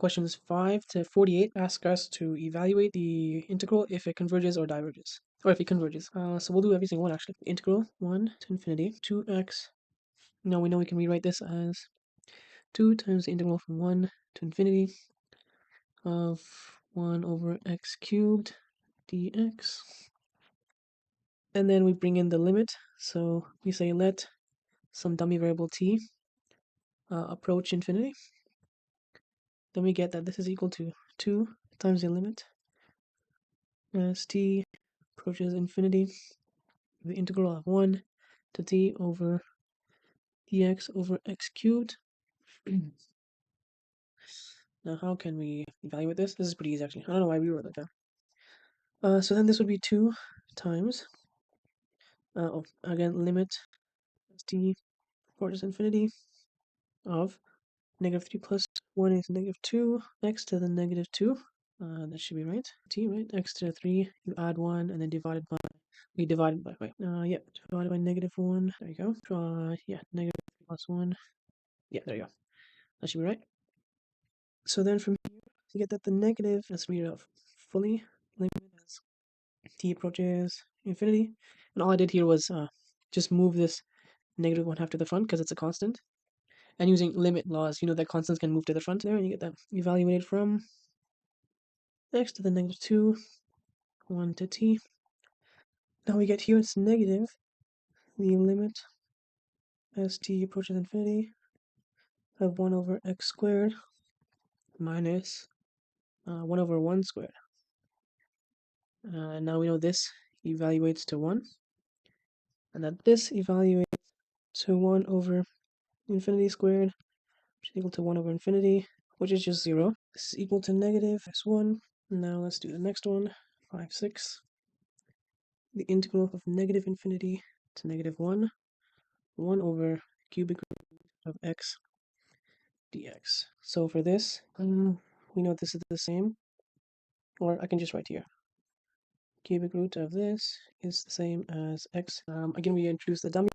questions 5 to 48 ask us to evaluate the integral if it converges or diverges, or if it converges. So we'll do every single one actually. Integral 1 to infinity 2x. Now we know we can rewrite this as 2 times the integral from 1 to infinity of 1 over x cubed dx. And then we bring in the limit. So we say let some dummy variable t approach infinity. Then we get that this is equal to 2 times the limit as t approaches infinity, the integral of 1 to t over dx over x cubed. Now how can we evaluate this? This is pretty easy actually. I don't know why we wrote that down. So then this would be 2 times, again, limit as t approaches infinity of negative 3 plus 1 is negative 2, x to the negative 2. That should be right. T, right? X to the 3, you add 1 and then divided by, divided by negative 1. There you go. Yeah, negative 3 plus 1. Yeah, there you go. That should be right. So then from here, you get that the negative, let's read it off fully, limit as t approaches infinity. And all I did here was just move this negative 1/2 to the front because it's a constant. And using limit laws, you know that constants can move to the front there, and you get that evaluated from x to the negative 2, 1 to t. Now we get here, it's negative the limit as t approaches infinity of 1 over x squared minus 1 over 1 squared. Now we know this evaluates to 1, and that this evaluates to 1 over infinity squared, which is equal to 1 over infinity, which is just 0. This is equal to negative x1. Now let's do the next one, 5, 6. The integral of negative infinity to negative 1, 1 over cubic root of x dx. So for this, we know this is the same, or I can just write here. Cubic root of this is the same as x. Again, we introduce the dummy.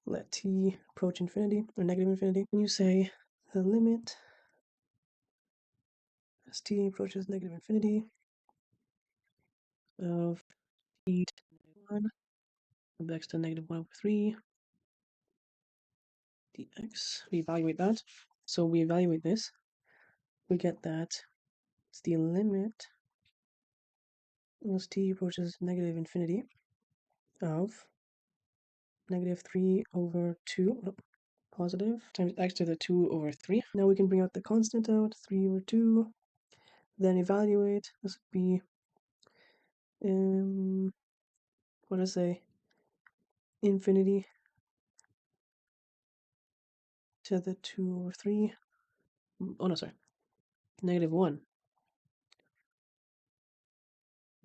Let t approach infinity, or negative infinity. When you say the limit as t approaches negative infinity of t to negative 1 of x to negative 1 over 3 dx, we evaluate that. So we evaluate this. We get that it's the limit as t approaches negative infinity of negative 3 over 2, positive, times x to the 2 over 3. Now we can bring out the constant out, 3 over 2, then evaluate. This would be, what did I say? Infinity to the 2 over 3. Oh no, sorry. Negative 1.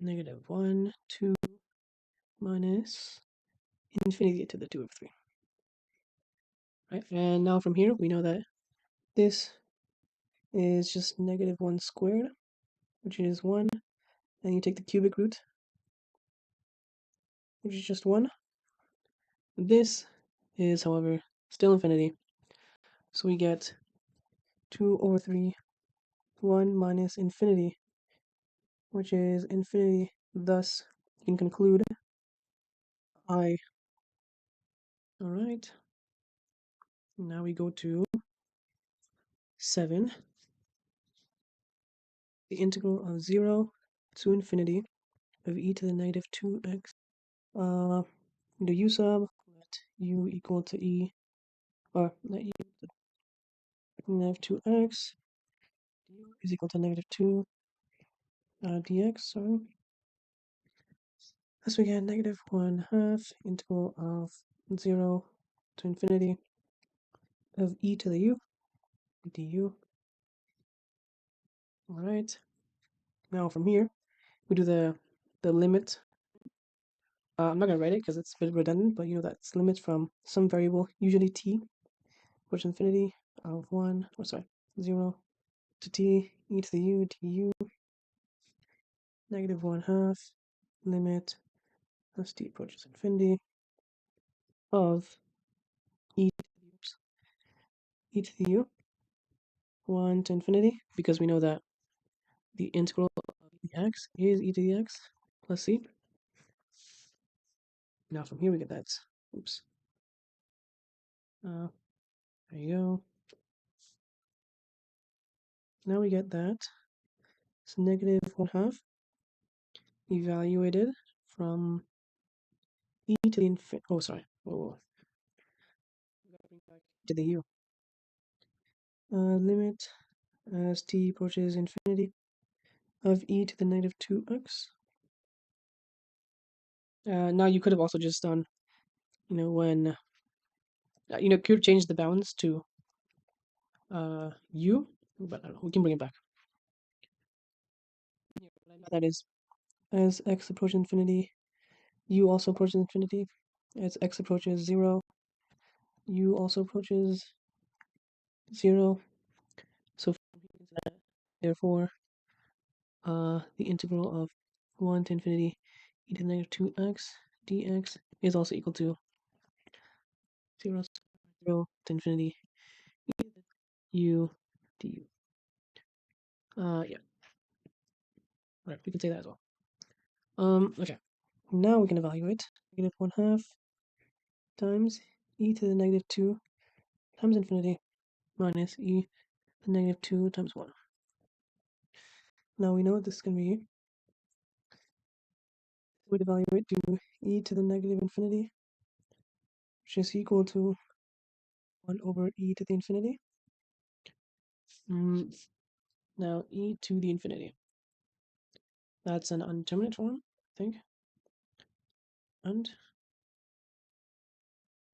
Negative 1, 2 minus infinity to the 2 over 3. Right? And now from here, we know that this is just negative 1 squared, which is 1. And you take the cubic root, which is just 1. This is, however, still infinity. So we get 2 over 3, 1 minus infinity, which is infinity. Thus, you can conclude I. Alright. Now we go to 7. The integral of 0 to infinity of e to the negative 2x. Do u sub, let u equal to e, or let u equal to negative 2x, du is equal to negative 2 dx, sorry. Thus we get negative 1/2 integral of 0 to infinity of e to the u du. Alright. Now from here, we do the limit. I'm not going to write it because it's a bit redundant, but you know that's limit from some variable, usually t, which infinity of 0 to t, e to the u, du, negative 1/2 limit as t approaches infinity of e to the u, 1 to infinity, because we know that the integral of x is e to the x plus c. Now from here we get that. Oops. There you go. Now we get that it's negative 1/2 evaluated from e to the infinity. Oh, sorry. Whoa. To the u. Limit as t approaches infinity of e to the negative 2x. Now you could have also just done, when, could have changed the bounds to u, but I don't know, we can bring it back. That is, as x approaches infinity, u also approaches infinity. As x approaches 0, u also approaches 0. So therefore, the integral of 1 to infinity e to the negative 2x dx is also equal to 0, 0 to infinity e to the u du. Yeah. Right, we can say that as well. Okay. Now we can evaluate negative 1/2 times e to the negative 2 times infinity minus e to the negative 2 times 1. Now we know what this is going to be. We'd evaluate to e to the negative infinity, which is equal to 1 over e to the infinity. Now e to the infinity. That's an undeterminate form, I think.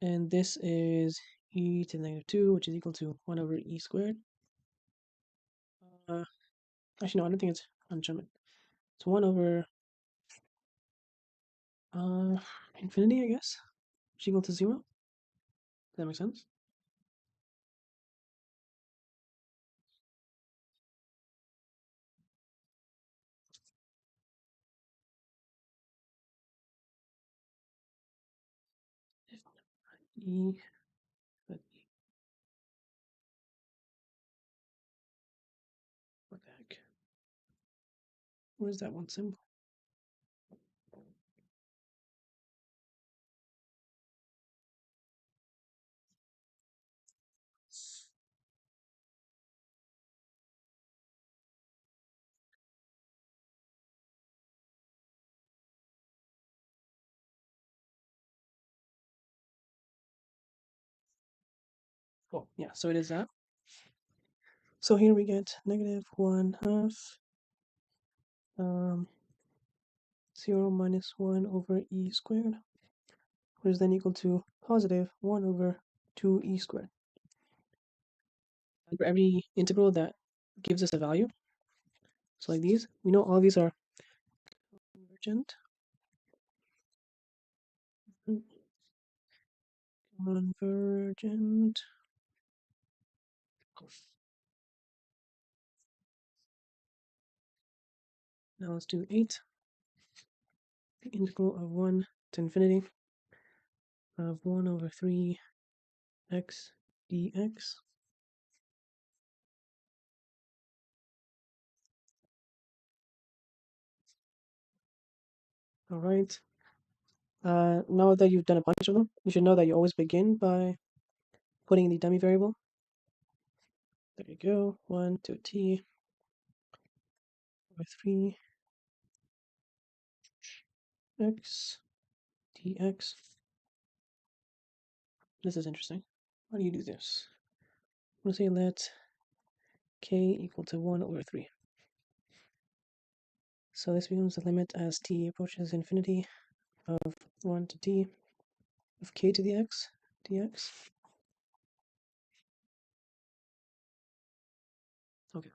And this is e to the negative 2, which is equal to 1 over e squared. Actually, no, I don't think it's undeterminate. It's 1 over infinity, I guess, which is equal to 0. Does that make sense? E, but what the heck? Where's that one symbol? Oh, yeah, so it is that. So here we get negative 1/2 0 minus 1 over e squared, which is then equal to positive 1 over 2e squared. And for every integral that gives us a value, so like these, we know all these are convergent. Convergent. Now let's do 8. The integral of 1 to infinity of 1 over 3 x dx. All right. Now that you've done a bunch of them, you should know that you always begin by putting the dummy variable. There you go. 1 to t over 3 x dx. This is interesting. How do you do this? I'm going to say let k equal to 1 over 3. So this becomes the limit as t approaches infinity of 1 to t of k to the x dx. Okay,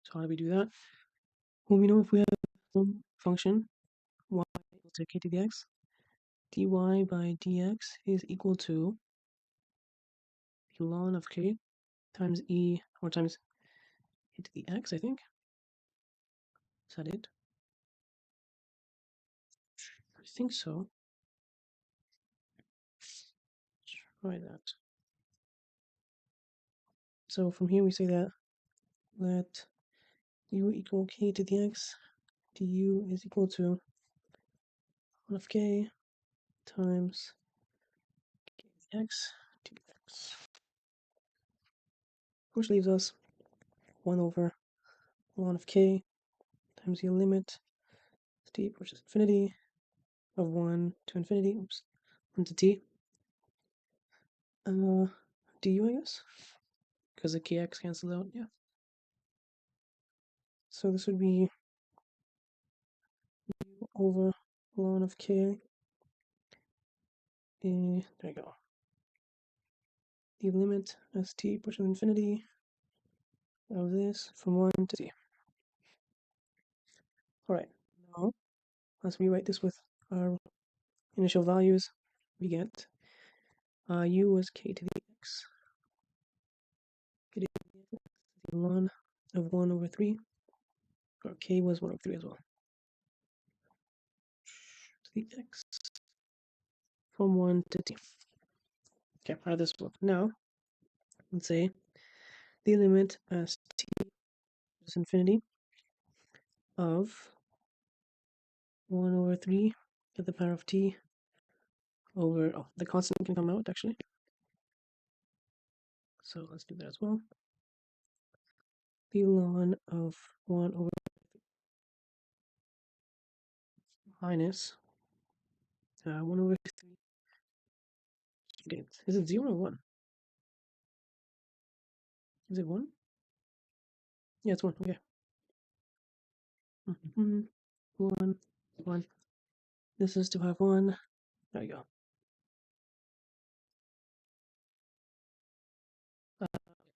so how do we do that? Well, we know if we have some function y equal to k to the x, dy by dx is equal to the ln of k times e, or times e to the x, I think. Is that it? I think so. Try that. So from here we say that let u equal k to the x, du is equal to 1 of k times k to the x dx, which leaves us 1 over ln of k times the limit t approaches infinity of 1 to infinity, 1 to t, du, I guess, because the kx cancels out, yeah. So this would be over ln of k, there you go, the limit as t approaches infinity of this from 1 to t. Alright, now let's rewrite this with our initial values. We get u was k to the x, k to the ln of 1 over 3, or k was 1 over 3 as well, to the x from 1 to t. Okay, how does this work? Now, let's say the limit as t is infinity of 1 over 3 to the power of t over, oh, the constant can come out actually. So let's do that as well. The ln of 1 over minus 1 over 3. Is it 0 or 1? Is it 1? Yeah, it's 1. Okay. 1, 1. This is to have 1. There you go.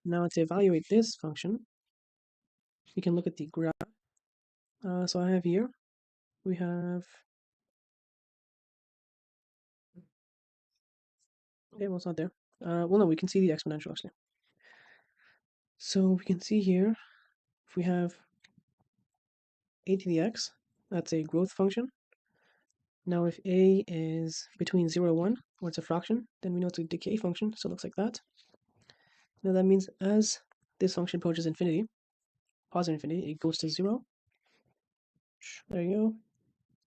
Now to evaluate this function, we can look at the graph. So I have here, we have, okay, well, it's not there. Well, no, we can see the exponential actually. So we can see here, if we have a to the x, that's a growth function. Now if a is between 0 and 1, or it's a fraction, then we know it's a decay function, so it looks like that. Now that means as this function approaches infinity, positive infinity, it goes to 0. There you go.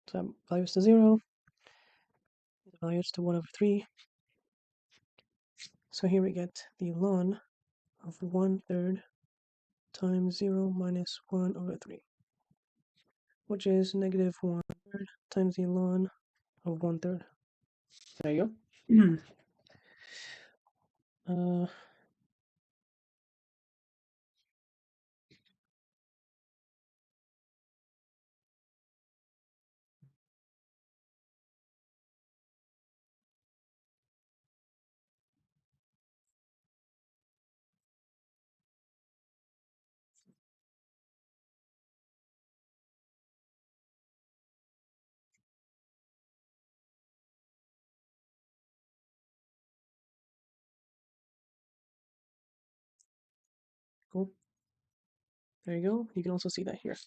So that value is to 0. The value is to 1 over 3. So here we get the ln of 1/3 times 0 minus 1 over 3, which is negative 1/3 times the ln of 1/3. There you go. uh, cool. There you go. You can also see that here.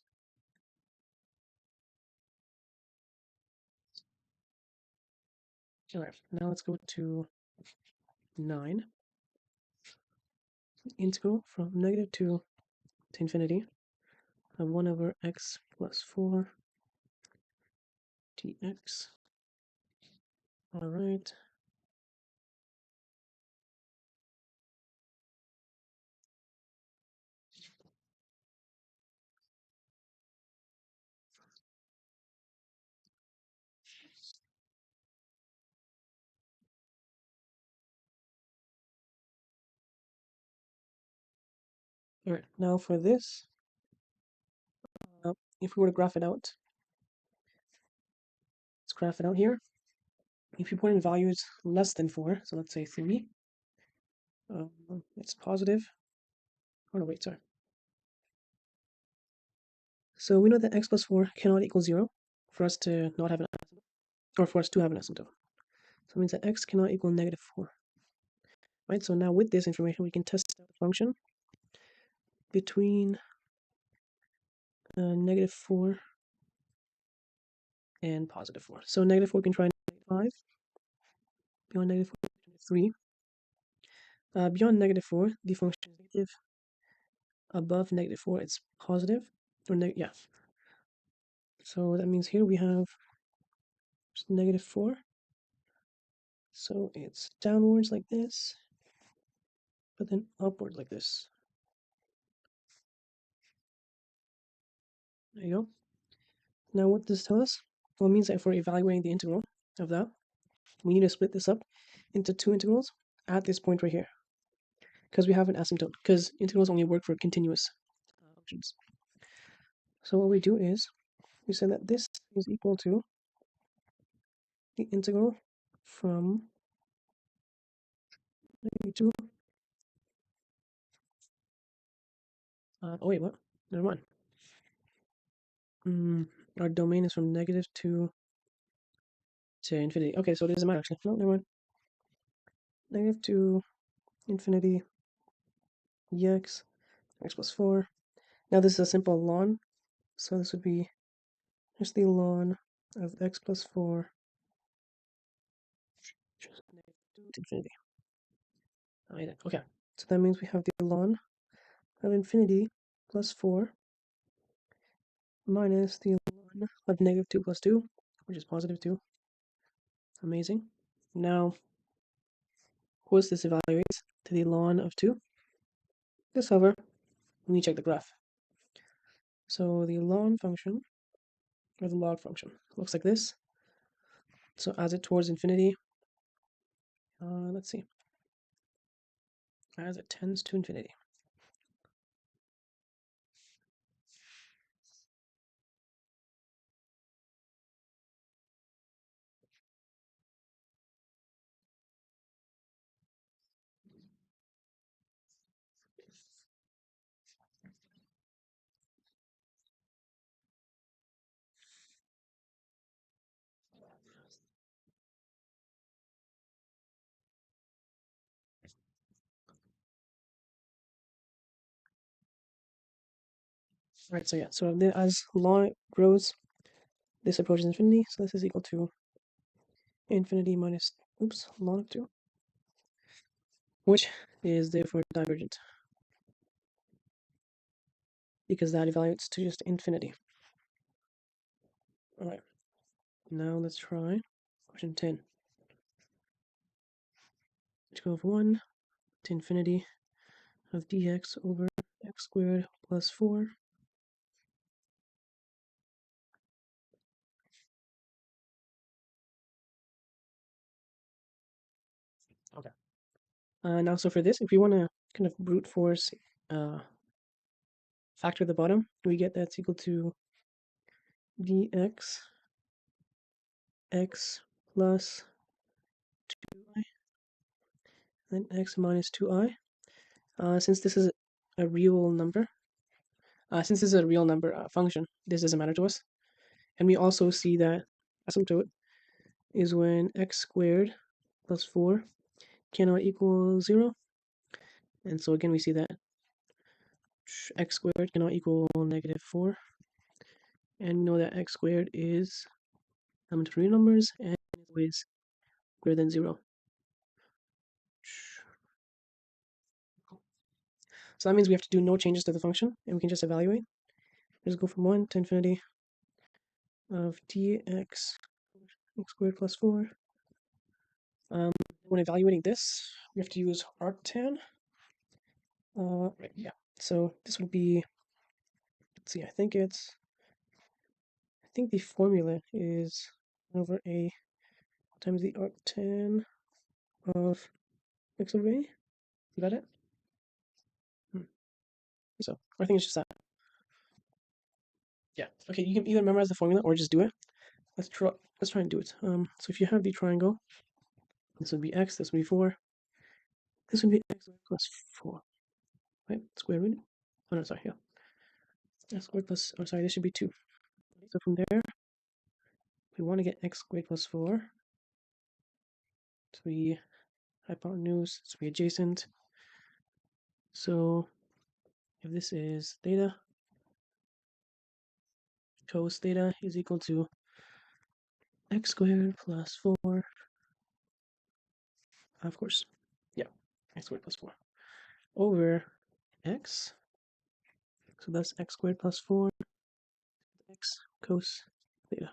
Alright, now let's go to 9. Integral from negative 2 to infinity of 1 over x plus 4 dx. Alright. Alright, now for this, if we were to graph it out, let's graph it out here. If you put in values less than 4, so let's say 3, it's positive. Oh no, wait, sorry. So we know that x plus 4 cannot equal 0 for us to not have an asymptote, or for us to have an asymptote. So it means that x cannot equal negative 4. Right, so now with this information, we can test out the function between negative 4 and positive 4. So negative 4 can try negative 5. Beyond negative 4, 3. Beyond negative 4, the function is negative. above -4, it's positive, or yeah. So that means here we have just -4. So it's downwards like this, but then upward like this. There you go. Now what does this tell us? Well, it means that if we're evaluating the integral of that, we need to split this up into two integrals at this point right here, because we have an asymptote, because integrals only work for continuous functions. So what we do is, we say that this is equal to the integral from -2. Oh wait, what? Never mind. Our domain is from -2 to infinity. Okay, so it doesn't matter actually. No, never mind. -2, infinity, x, x plus 4. Now this is a simple ln, so this would be just the ln of x plus 4 just -2 to infinity. Okay, so that means we have the ln of infinity plus 4 minus the ln of -2 plus 2, which is positive 2. Amazing. Now, what's this evaluates to the ln of 2? This, however, we need to check the graph. So the ln function, or the log function, looks like this. So as it towards infinity, let's see, as it tends to infinity. Right, so yeah, so as ln grows, this approaches infinity, so this is equal to infinity minus, ln of 2, which is therefore divergent, because that evaluates to just infinity. Alright, now let's try question 10. Let's go of 1 to infinity of dx over x squared plus 4. Okay. Now, so for this, if we want to kind of brute force factor the bottom, we get that's equal to dx x plus 2i, then x minus 2i. Since this is a real number, function, this doesn't matter to us. And we also see that asymptote is when x squared plus 4 cannot equal 0. And so again, we see that x squared cannot equal -4. And we know that x squared is element of real numbers and is always greater than 0. So that means we have to do no changes to the function, and we can just evaluate. Just go from 1 to infinity of dx x squared plus 4. When evaluating this, we have to use arctan. Right, yeah. So this would be, let's see, I think the formula is over a times the arctan of x over a. Is that it? So I think it's just that. Yeah. Okay, you can either memorize the formula or just do it. Let's try and do it. So if you have the triangle, this would be x, this would be 4. This would be x plus 4. Right? Square root. Oh no, sorry, yeah. X squared plus, oh sorry, this should be 2. So from there, we want to get x squared plus 4 to be hypotenuse, to be adjacent. So if this is theta, cos theta is equal to x squared plus 4, of course, yeah, x squared plus 4 over x So that's x squared plus 4 x cos theta.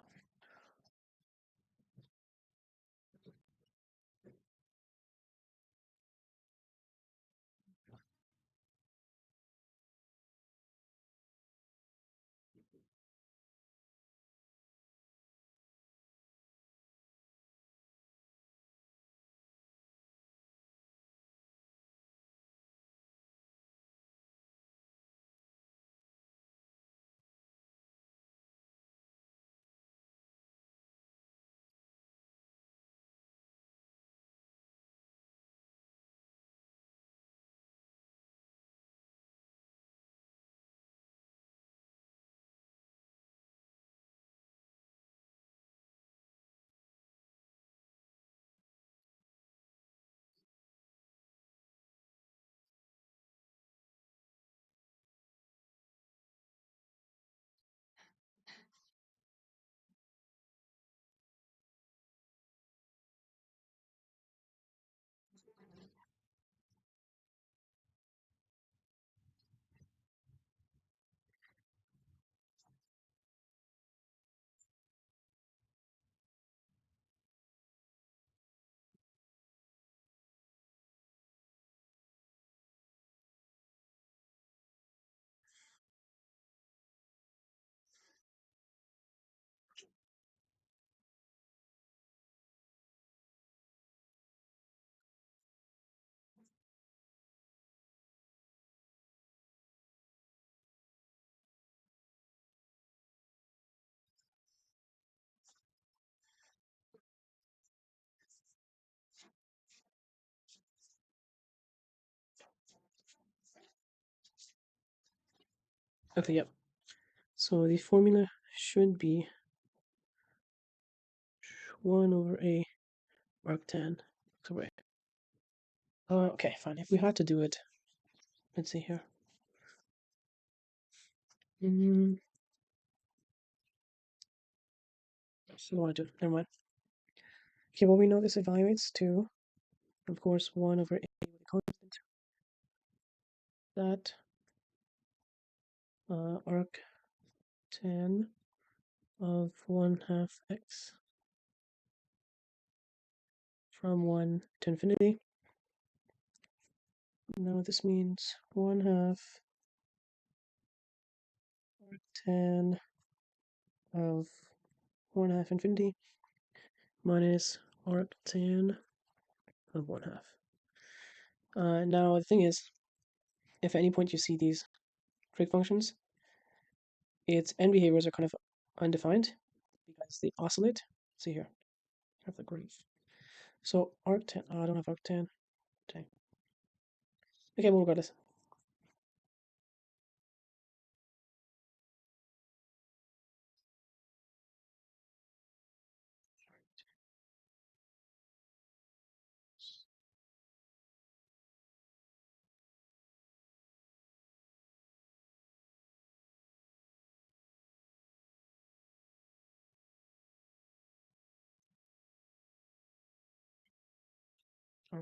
Okay, yep. So the formula should be 1 over a arctan. So right. Okay, fine. If we had to do it, let's see here. So what do I do? Never mind. Okay, well we know this evaluates to, of course, 1 over a with a constant. That arctan of 1/2 x from 1 to infinity. Now this means 1/2 arctan of 1/2 infinity minus arctan of 1/2. Now the thing is, if at any point you see these trig functions, its end behaviors are kind of undefined because they oscillate. See here, I have the graph. So arctan, oh, I don't have arctan. Dang. Okay, well regardless.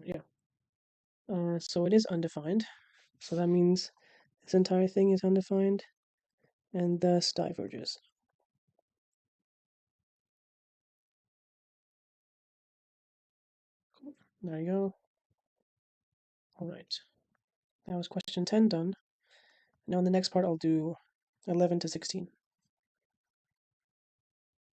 Yeah. So it is undefined. So that means this entire thing is undefined and thus diverges. Cool. There you go. All right. That was question 10 done. Now in the next part, I'll do 11 to 16.